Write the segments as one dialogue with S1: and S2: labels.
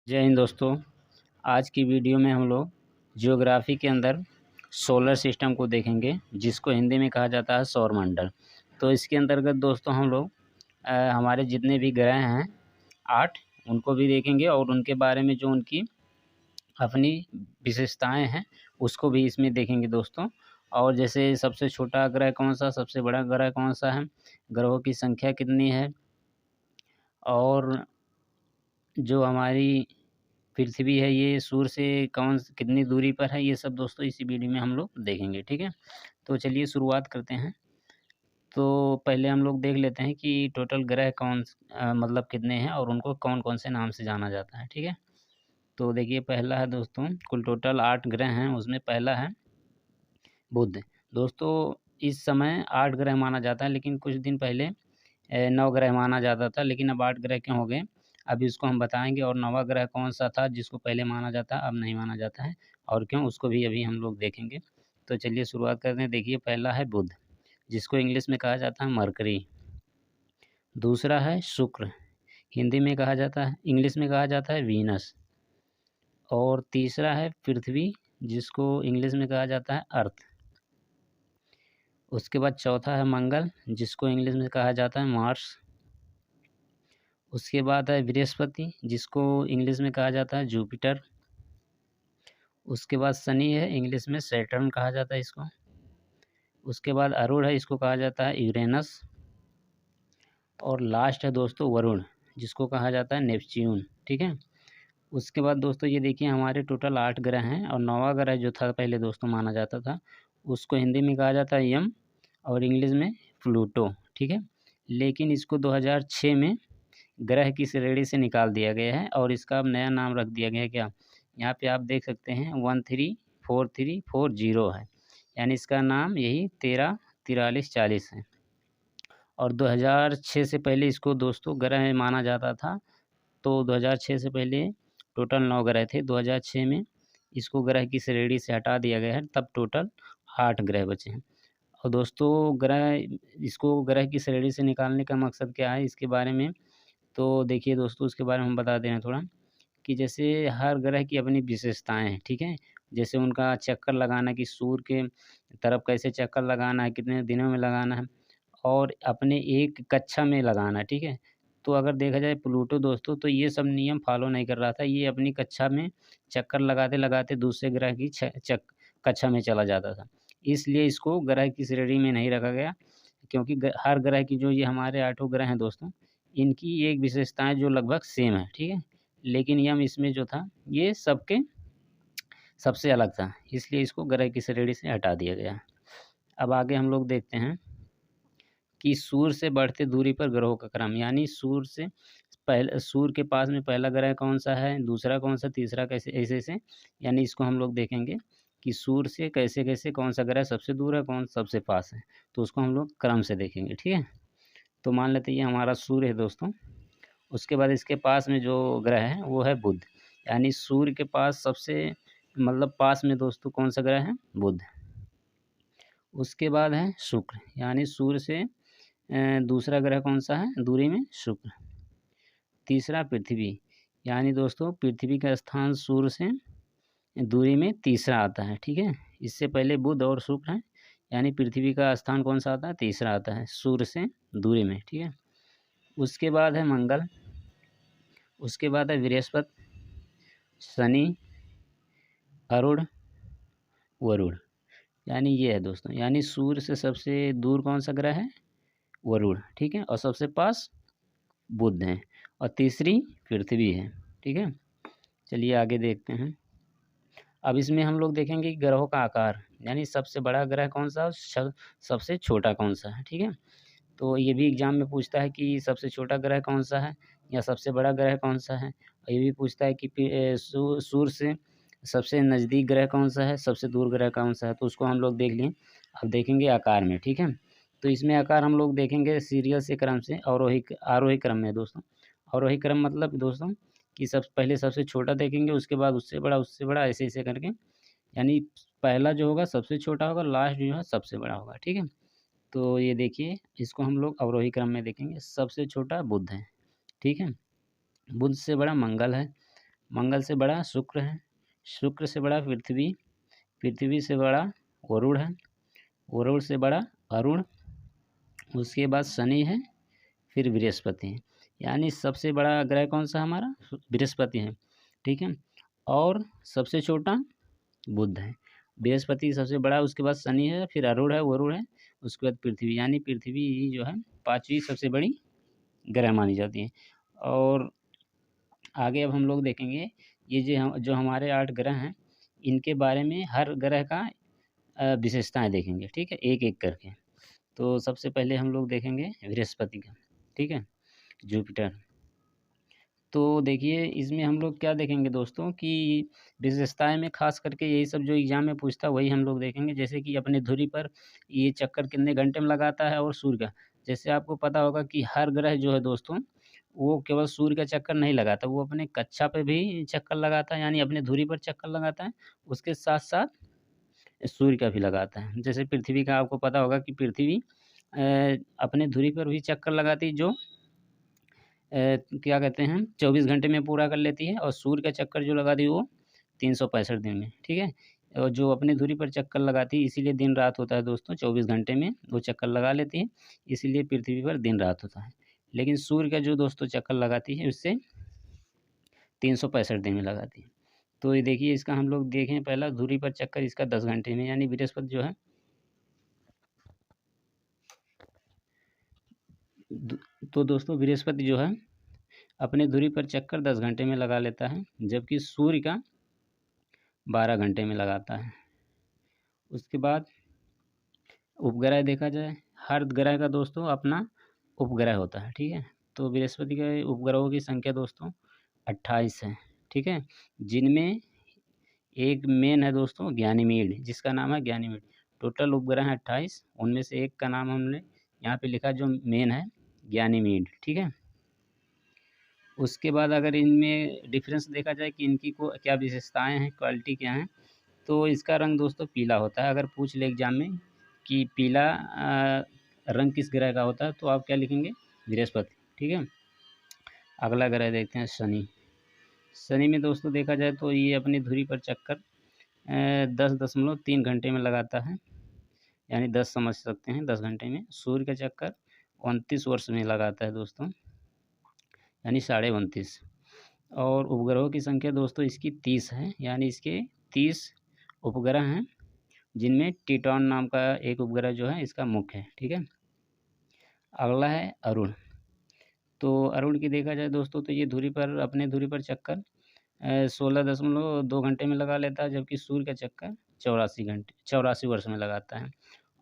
S1: जय हिंद दोस्तों। आज की वीडियो में हम लोग ज्योग्राफी के अंदर सोलर सिस्टम को देखेंगे, जिसको हिंदी में कहा जाता है सौरमंडल। तो इसके अंतर्गत दोस्तों हम लोग हमारे जितने भी ग्रह हैं 8, उनको भी देखेंगे और उनके बारे में जो उनकी अपनी विशेषताएं हैं उसको भी इसमें देखेंगे दोस्तों। और जैसे सबसे छोटा ग्रह कौन सा, सबसे बड़ा ग्रह कौन सा है, ग्रहों की संख्या कितनी है, और जो हमारी पृथ्वी है ये सूर्य से कितनी दूरी पर है, ये सब दोस्तों इसी वीडियो में हम लोग देखेंगे। ठीक है, तो चलिए शुरुआत करते हैं। तो पहले हम लोग देख लेते हैं कि टोटल ग्रह मतलब कितने हैं और उनको कौन कौन से नाम से जाना जाता है। ठीक है, तो देखिए पहला है दोस्तों, कुल टोटल 8 ग्रह हैं, उसमें पहला है बुध। दोस्तों इस समय 8 ग्रह माना जाता है, लेकिन कुछ दिन पहले 9 ग्रह माना जाता था, लेकिन अब 8 ग्रह क्यों हो गए अभी उसको हम बताएंगे। और 9वां ग्रह कौन सा था जिसको पहले माना जाता अब नहीं माना जाता है, और क्यों, उसको भी अभी हम लोग देखेंगे। तो चलिए शुरुआत करते हैं। देखिए पहला है बुध, जिसको इंग्लिश में कहा जाता है मरकरी। दूसरा है शुक्र, हिंदी में कहा जाता है, इंग्लिश में कहा जाता है वीनस। और तीसरा है पृथ्वी, जिसको इंग्लिश में कहा जाता है अर्थ। उसके बाद चौथा है मंगल, जिसको इंग्लिश में कहा जाता है मार्स। उसके बाद है बृहस्पति, जिसको इंग्लिश में कहा जाता है जुपिटर। उसके बाद शनि है, इंग्लिश में सैटर्न कहा जाता है इसको। उसके बाद अरुण है, इसको कहा जाता है यूरेनस। और लास्ट है दोस्तों वरुण, जिसको कहा जाता है नेपच्यून। ठीक है, उसके बाद दोस्तों ये देखिए हमारे टोटल 8 ग्रह हैं, और 9वां ग्रह जो था पहले दोस्तों माना जाता था, उसको हिंदी में कहा जाता है यम और इंग्लिश में प्लूटो। ठीक है, लेकिन इसको 2006 में ग्रह की श्रेणी से निकाल दिया गया है, और इसका अब नया नाम रख दिया गया है। क्या, यहाँ पे आप देख सकते हैं 134340 है, यानी इसका नाम यही 13 43 40 है। और 2006 से पहले इसको दोस्तों ग्रह माना जाता था। तो 2006 से पहले टोटल 9 ग्रह थे, 2006 में इसको ग्रह की श्रेणी से हटा दिया गया है, तब टोटल 8 ग्रह बचे हैं। और दोस्तों इसको ग्रह की श्रेणी से निकालने का मकसद क्या है, इसके बारे में तो देखिए दोस्तों उसके बारे में हम बता दे रहे हैं थोड़ा, कि जैसे हर ग्रह की अपनी विशेषताएं हैं। ठीक है, जैसे उनका चक्कर लगाना, कि सूर्य के तरफ कैसे चक्कर लगाना है, कितने दिनों में लगाना है, और अपने एक कक्षा में लगाना है। ठीक है, तो अगर देखा जाए प्लूटो दोस्तों, तो ये सब नियम फॉलो नहीं कर रहा था, ये अपनी कक्षा में चक्कर लगाते लगाते दूसरे ग्रह की कक्षा में चला जाता था। इसलिए इसको ग्रह की श्रेणी में नहीं रखा गया, क्योंकि हर ग्रह की जो ये हमारे 8 ग्रह हैं दोस्तों, इनकी एक विशेषताएं जो लगभग सेम है। ठीक है, लेकिन यम इसमें जो था ये सबसे अलग था, इसलिए इसको ग्रह की श्रेणी से हटा दिया गया। अब आगे हम लोग देखते हैं कि सूर्य से बढ़ते दूरी पर ग्रहों का क्रम, यानी सूर्य के पास में पहला ग्रह कौन सा है, दूसरा कौन सा, तीसरा कैसे, ऐसे ऐसे, यानी इसको हम लोग देखेंगे कि सूर्य से कैसे कैसे कौन सा ग्रह सबसे दूर है, कौन सबसे पास है, तो उसको हम लोग क्रम से देखेंगे। ठीक है, तो मान लेते हैं ये हमारा सूर्य है दोस्तों। उसके बाद इसके पास में जो ग्रह है वो है बुध, यानी सूर्य के पास सबसे मतलब पास में दोस्तों कौन सा ग्रह है, बुध। उसके बाद है शुक्र, यानी सूर्य से दूसरा ग्रह कौन सा है दूरी में, शुक्र। तीसरा पृथ्वी, यानी दोस्तों पृथ्वी का स्थान सूर्य से दूरी में तीसरा आता है। ठीक है, इससे पहले बुध और शुक्र है, यानी पृथ्वी का स्थान कौन सा आता है, तीसरा आता है सूर्य से दूरी में। ठीक है, उसके बाद है मंगल। उसके बाद है बृहस्पति, शनि, अरुण, वरुण, यानी ये है दोस्तों, यानी सूर्य से सबसे दूर कौन सा ग्रह है, वरुण। ठीक है, और सबसे पास बुध हैं, और तीसरी पृथ्वी है। ठीक है, चलिए आगे देखते हैं। अब इसमें हम लोग देखेंगे कि ग्रहों का आकार, यानी सबसे बड़ा ग्रह कौन सा, सबसे छोटा कौन सा है। ठीक है, तो ये भी एग्जाम में पूछता है कि सबसे छोटा ग्रह कौन सा है या सबसे बड़ा ग्रह कौन सा है। और ये भी पूछता है कि सूर्य से सबसे नज़दीक ग्रह कौन सा है, सबसे दूर ग्रह कौन सा है, तो उसको हम लोग देख लिए। अब देखेंगे आकार में। ठीक है, तो इसमें आकार हम लोग देखेंगे सीरियल से क्रम से, आरोही क्रम में दोस्तों। आरोही क्रम मतलब दोस्तों कि पहले सबसे छोटा देखेंगे, उसके बाद उससे बड़ा, उससे बड़ा, ऐसे ऐसे करके, यानी पहला जो होगा सबसे छोटा होगा, लास्ट जो है सबसे बड़ा होगा। ठीक है, तो ये देखिए इसको हम लोग अवरोही क्रम में देखेंगे। सबसे छोटा बुध है। ठीक है, बुध से बड़ा मंगल है, मंगल से बड़ा शुक्र है, शुक्र से बड़ा पृथ्वी, पृथ्वी से बड़ा वरुण है, वरुण से बड़ा अरुण, उसके बाद शनि है, फिर बृहस्पति है। यानी सबसे बड़ा ग्रह कौन सा हमारा? बृहस्पति है, ठीक है। और सबसे छोटा बुध है। बृहस्पति सबसे बड़ा, उसके बाद शनि है, फिर अरुण है, वरुण है, उसके बाद पृथ्वी। यानी पृथ्वी जो है पाँचवीं सबसे बड़ी ग्रह मानी जाती है। और आगे अब हम लोग देखेंगे ये जो हमारे 8 ग्रह हैं, इनके बारे में हर ग्रह का विशेषताएँ देखेंगे, ठीक है, एक-एक करके। तो सबसे पहले हम लोग देखेंगे बृहस्पति का, ठीक है, जुपिटर। तो देखिए इसमें हम लोग क्या देखेंगे दोस्तों कि विशेषताएँ में ख़ास करके यही सब जो एग्ज़ाम में पूछता है वही हम लोग देखेंगे। जैसे कि अपने धुरी पर ये चक्कर कितने घंटे में लगाता है, और सूर्य का। जैसे आपको पता होगा कि हर ग्रह जो है दोस्तों, वो केवल सूर्य का चक्कर नहीं लगाता, वो अपने कक्षा पे भी चक्कर लगाता है, यानी अपने धुरी पर चक्कर लगाता है, उसके साथ-साथ सूर्य का भी लगाता है। जैसे पृथ्वी का आपको पता होगा कि पृथ्वी अपने धुरी पर भी चक्कर लगाती है, जो क्या कहते हैं 24 घंटे में पूरा कर लेती है, और सूर्य का चक्कर जो लगाती है वो 365 दिन में, ठीक है। और जो अपनी धुरी पर चक्कर लगाती है, इसीलिए दिन रात होता है दोस्तों, 24 घंटे में वो चक्कर लगा लेती है, इसीलिए पृथ्वी पर दिन रात होता है। लेकिन सूर्य का जो दोस्तों चक्कर लगाती है, उससे 365 दिन में लगाती है। तो ये देखिए इसका हम लोग देखें, पहला धुरी पर चक्कर इसका 10 घंटे में, यानी बृहस्पति जो है तो दोस्तों बृहस्पति जो है अपनी धुरी पर चक्कर 10 घंटे में लगा लेता है, जबकि सूर्य का 12 घंटे में लगाता है। उसके बाद उपग्रह देखा जाए, हर ग्रह का दोस्तों अपना उपग्रह होता है, ठीक है। तो बृहस्पति के उपग्रहों की संख्या दोस्तों 28 है, ठीक है, जिनमें एक मेन है दोस्तों ज्ञानीमीड, जिसका नाम है ज्ञानीमीड। टोटल उपग्रह हैं 28, उनमें से एक का नाम हमने यहाँ पे लिखा जो मेन है ज्ञानीमीड, ठीक है। उसके बाद अगर इनमें डिफरेंस देखा जाए कि इनकी को क्या विशेषताएँ हैं, क्वालिटी क्या हैं, तो इसका रंग दोस्तों पीला होता है। अगर पूछ ले एग्ज़ाम में कि पीला रंग किस ग्रह का होता है, तो आप क्या लिखेंगे? बृहस्पति, ठीक है। अगला ग्रह देखते हैं शनि। शनि में दोस्तों देखा जाए तो ये अपनी धुरी पर चक्कर 10.3 घंटे में लगाता है, यानी 10 समझ सकते हैं 10 घंटे में। सूर्य का चक्कर 29 वर्ष में लगाता है दोस्तों, यानी 29.5। और उपग्रहों की संख्या दोस्तों इसकी 30 है, यानी इसके 30 उपग्रह हैं, जिनमें टिटॉन नाम का एक उपग्रह जो है इसका मुख्य है, ठीक है। अगला है अरुण। तो अरुण की देखा जाए दोस्तों तो ये धुरी पर अपने धुरी पर चक्कर 16.2 घंटे में लगा लेता है, जबकि सूर्य का चक्कर 84 वर्ष में लगाता है।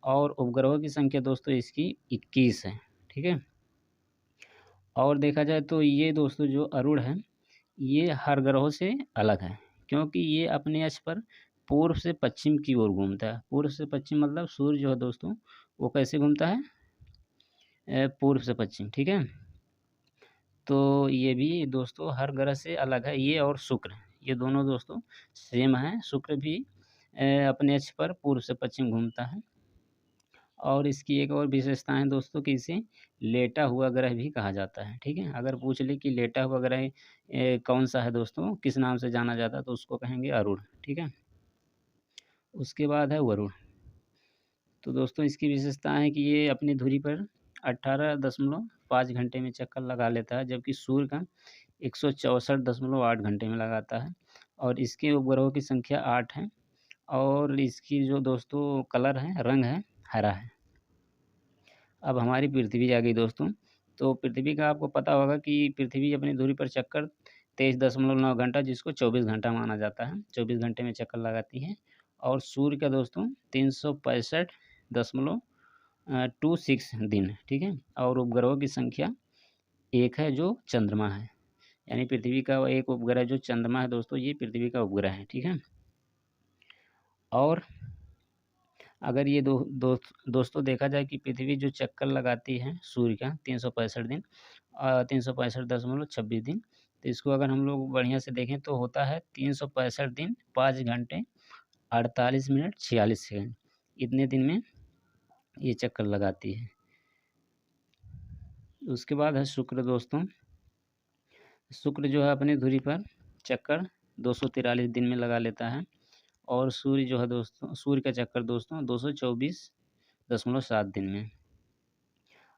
S1: और उपग्रहों की संख्या दोस्तों इसकी 21 है, ठीक है। और देखा जाए तो ये दोस्तों जो अरुण है, ये हर ग्रहों से अलग है, क्योंकि ये अपने अक्ष पर पूर्व से पश्चिम की ओर घूमता है। पूर्व से पश्चिम मतलब सूर्य जो है दोस्तों, वो कैसे घूमता है? पूर्व से पश्चिम, ठीक है। तो ये भी दोस्तों हर ग्रह से अलग है, ये और शुक्र, ये दोनों दोस्तों सेम हैं। शुक्र भी अपने अक्ष पर पूर्व से पश्चिम घूमता है। और इसकी एक और विशेषता है दोस्तों कि इसे लेटा हुआ ग्रह भी कहा जाता है, ठीक है। अगर पूछ ले कि लेटा हुआ ग्रह कौन सा है दोस्तों, किस नाम से जाना जाता है, तो उसको कहेंगे अरुण, ठीक है। उसके बाद है वरुण। तो दोस्तों इसकी विशेषता है कि ये अपनी धुरी पर 18.5 घंटे में चक्कर लगा लेता है, जबकि सूर्य का 164.8 घंटे में लगाता है। और इसके उपग्रहों की संख्या 8 है, और इसकी जो दोस्तों कलर है, रंग है, हरा है। अब हमारी पृथ्वी आ गई दोस्तों। तो पृथ्वी का आपको पता होगा कि पृथ्वी अपनी धुरी पर चक्कर 23.9 घंटा, जिसको 24 घंटा माना जाता है, 24 घंटे में चक्कर लगाती है। और सूर्य का दोस्तों 365.26 दिन है, ठीक है। और उपग्रहों की संख्या एक है जो चंद्रमा है, यानी पृथ्वी का एक उपग्रह जो चंद्रमा है दोस्तों, ये पृथ्वी का उपग्रह है, ठीक है। और अगर ये दोस्तों देखा जाए कि पृथ्वी जो चक्कर लगाती है सूर्य का 365 दिन 365.26 दिन, तो इसको अगर हम लोग बढ़िया से देखें तो होता है 365 दिन 5 घंटे 48 मिनट 46 सेकंड, इतने दिन में ये चक्कर लगाती है। उसके बाद है शुक्र दोस्तों। शुक्र जो है अपनी धुरी पर चक्कर 243 दिन में लगा लेता है। और सूर्य जो है दोस्तों, सूर्य का चक्कर दोस्तों 224.7 दिन में।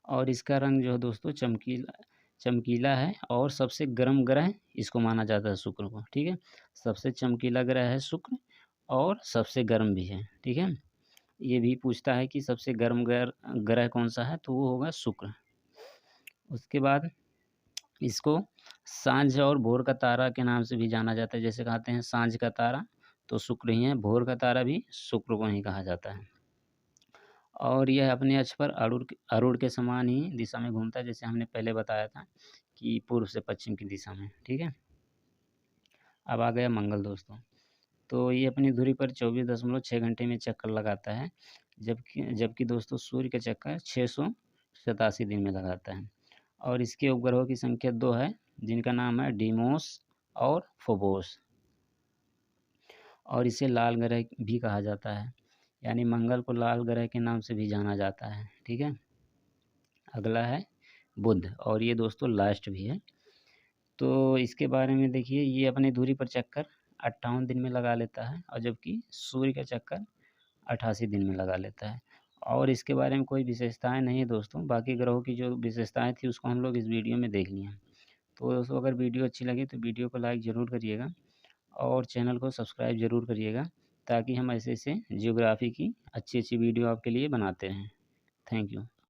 S1: और इसका रंग जो है दोस्तों चमकीला चमकीला है, और सबसे गर्म ग्रह इसको माना जाता है शुक्र को, ठीक है। सबसे चमकीला ग्रह है शुक्र, और सबसे गर्म भी है, ठीक है। ये भी पूछता है कि सबसे गर्म ग्रह कौन सा है, तो वो होगा शुक्र। उसके बाद इसको सांझ और भोर का तारा के नाम से भी जाना जाता है। जैसे कहते हैं सांझ का तारा, तो शुक्र ही है, भोर का तारा भी शुक्र को ही कहा जाता है। और यह अपने अक्ष पर अरुण के समान ही दिशा में घूमता है, जैसे हमने पहले बताया था कि पूर्व से पश्चिम की दिशा में, ठीक है। अब आ गया मंगल दोस्तों। तो ये अपनी धुरी पर 24.6 घंटे में चक्कर लगाता है, जबकि दोस्तों सूर्य का चक्कर 687 दिन में लगाता है। और इसके उपग्रहों की संख्या 2 है, जिनका नाम है डीमोस और फोबोस। और इसे लाल ग्रह भी कहा जाता है, यानी मंगल को लाल ग्रह के नाम से भी जाना जाता है, ठीक है। अगला है बुध, और ये दोस्तों लास्ट भी है। तो इसके बारे में देखिए, ये अपनी दूरी पर चक्कर 58 दिन में लगा लेता है, और जबकि सूर्य का चक्कर 88 दिन में लगा लेता है। और इसके बारे में कोई विशेषताएं नहीं है दोस्तों, बाकी ग्रहों की जो विशेषताएं थी उसको हम लोग इस वीडियो में देख लिए हैं। तो दोस्तों अगर वीडियो अच्छी लगी तो वीडियो को लाइक ज़रूर करिएगा, और चैनल को सब्सक्राइब ज़रूर करिएगा, ताकि हम ऐसे ऐसे जियोग्राफी की अच्छी अच्छी वीडियो आपके लिए बनाते रहें। Thank you.